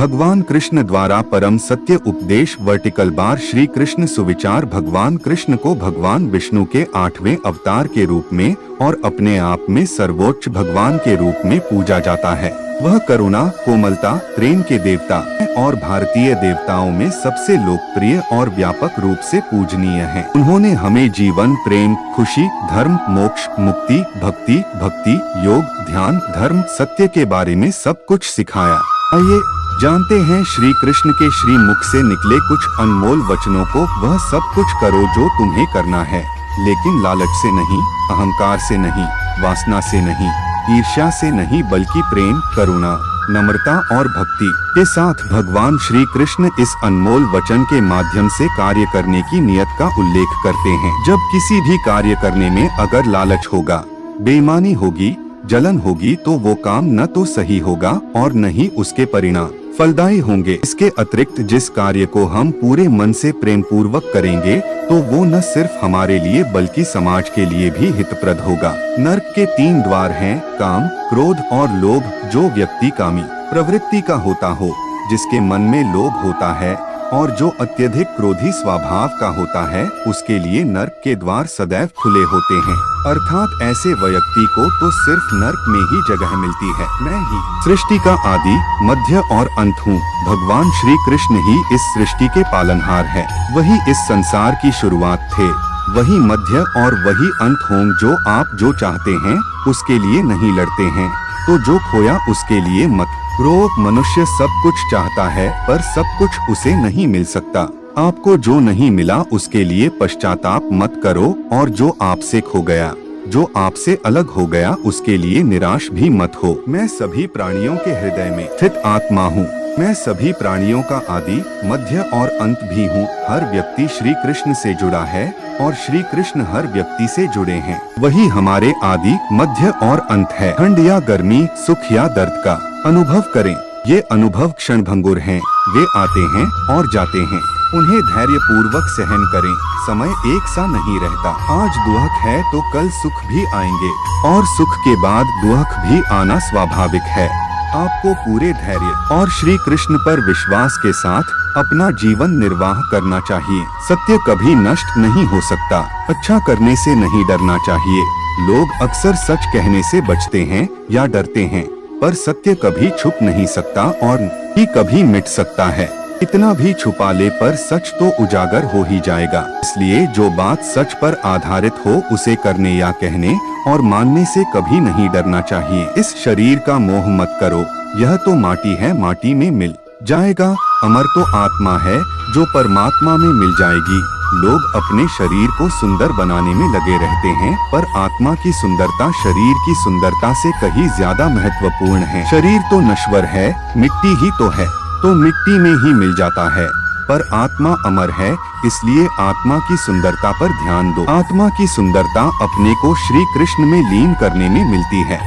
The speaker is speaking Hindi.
भगवान कृष्ण द्वारा परम सत्य उपदेश वर्टिकल बार श्री कृष्ण सुविचार भगवान कृष्ण को भगवान विष्णु के 8वें अवतार के रूप में और अपने आप में सर्वोच्च भगवान के रूप में पूजा जाता है। वह करुणा, कोमलता, प्रेम के देवता हैं और भारतीय देवताओं में सबसे लोकप्रिय और व्यापक रूप से पूजनीय हैं। उन्होंने हमें जीवन, प्रेम, खुशी, धर्म, मोक्ष, मुक्ति, भक्ति, योग, ध्यान, धर्म, सत्य के बारे में सब कुछ सिखाया। आइए जानते हैं श्री कृष्ण के श्री मुख से निकले कुछ अनमोल वचनों को। वह सब कुछ करो जो तुम्हें करना है, लेकिन लालच से नहीं, अहंकार से नहीं, वासना से नहीं, ईर्ष्या से नहीं, बल्कि प्रेम, करुणा, नम्रता और भक्ति के साथ। भगवान श्री कृष्ण इस अनमोल वचन के माध्यम से कार्य करने की नियत का उल्लेख करते हैं। जब किसी भी कार्य करने में अगर लालच होगा, बेईमानी होगी, जलन होगी, तो वो काम न तो सही होगा और न ही उसके परिणाम फलदायी होंगे। इसके अतिरिक्त जिस कार्य को हम पूरे मन से प्रेम पूर्वक करेंगे तो वो न सिर्फ हमारे लिए बल्कि समाज के लिए भी हितप्रद होगा। नरक के 3 द्वार हैं, काम, क्रोध और लोभ। जो व्यक्ति कामी प्रवृत्ति का होता हो, जिसके मन में लोभ होता है और जो अत्यधिक क्रोधी स्वभाव का होता है, उसके लिए नरक के द्वार सदैव खुले होते हैं। अर्थात ऐसे व्यक्ति को तो सिर्फ नरक में ही जगह मिलती है। मैं ही सृष्टि का आदि, मध्य और अंत हूँ। भगवान श्री कृष्ण ही इस सृष्टि के पालनहार है। वही इस संसार की शुरुआत थे, वही मध्य और वही अंत होंगे। जो आप जो चाहते हैं उसके लिए नहीं लड़ते हैं, तो जो खोया उसके लिए मत रोक। मनुष्य सब कुछ चाहता है पर सब कुछ उसे नहीं मिल सकता। आपको जो नहीं मिला उसके लिए पश्चाताप मत करो, और जो आपसे खो गया, जो आपसे अलग हो गया, उसके लिए निराश भी मत हो। मैं सभी प्राणियों के हृदय में स्थित आत्मा हूँ। मैं सभी प्राणियों का आदि, मध्य और अंत भी हूँ। हर व्यक्ति श्री कृष्ण से जुड़ा है और श्री कृष्ण हर व्यक्ति से जुड़े हैं। वही हमारे आदि, मध्य और अंत है। ठंड या गर्मी, सुख या दर्द का अनुभव करें। ये अनुभव क्षणभंगुर हैं, वे आते हैं और जाते हैं। उन्हें धैर्य पूर्वक सहन करें। समय एक सा नहीं रहता। आज दुख है तो कल सुख भी आएंगे, और सुख के बाद दुख भी आना स्वाभाविक है। आपको पूरे धैर्य और श्री कृष्ण पर विश्वास के साथ अपना जीवन निर्वाह करना चाहिए। सत्य कभी नष्ट नहीं हो सकता। अच्छा करने से नहीं डरना चाहिए। लोग अक्सर सच कहने से बचते हैं या डरते हैं, पर सत्य कभी छुप नहीं सकता और ही कभी मिट सकता है। इतना भी छुपा ले पर सच तो उजागर हो ही जाएगा। इसलिए जो बात सच पर आधारित हो उसे करने या कहने और मानने से कभी नहीं डरना चाहिए। इस शरीर का मोह मत करो, यह तो माटी है, माटी में मिल जाएगा। अमर तो आत्मा है जो परमात्मा में मिल जाएगी। लोग अपने शरीर को सुंदर बनाने में लगे रहते हैं, पर आत्मा की सुंदरता शरीर की सुंदरता से कहीं ज्यादा महत्वपूर्ण है। शरीर तो नश्वर है, मिट्टी ही तो है, तो मिट्टी में ही मिल जाता है, पर आत्मा अमर है। इसलिए आत्मा की सुंदरता पर ध्यान दो। आत्मा की सुंदरता अपने को श्री कृष्ण में लीन करने में मिलती है।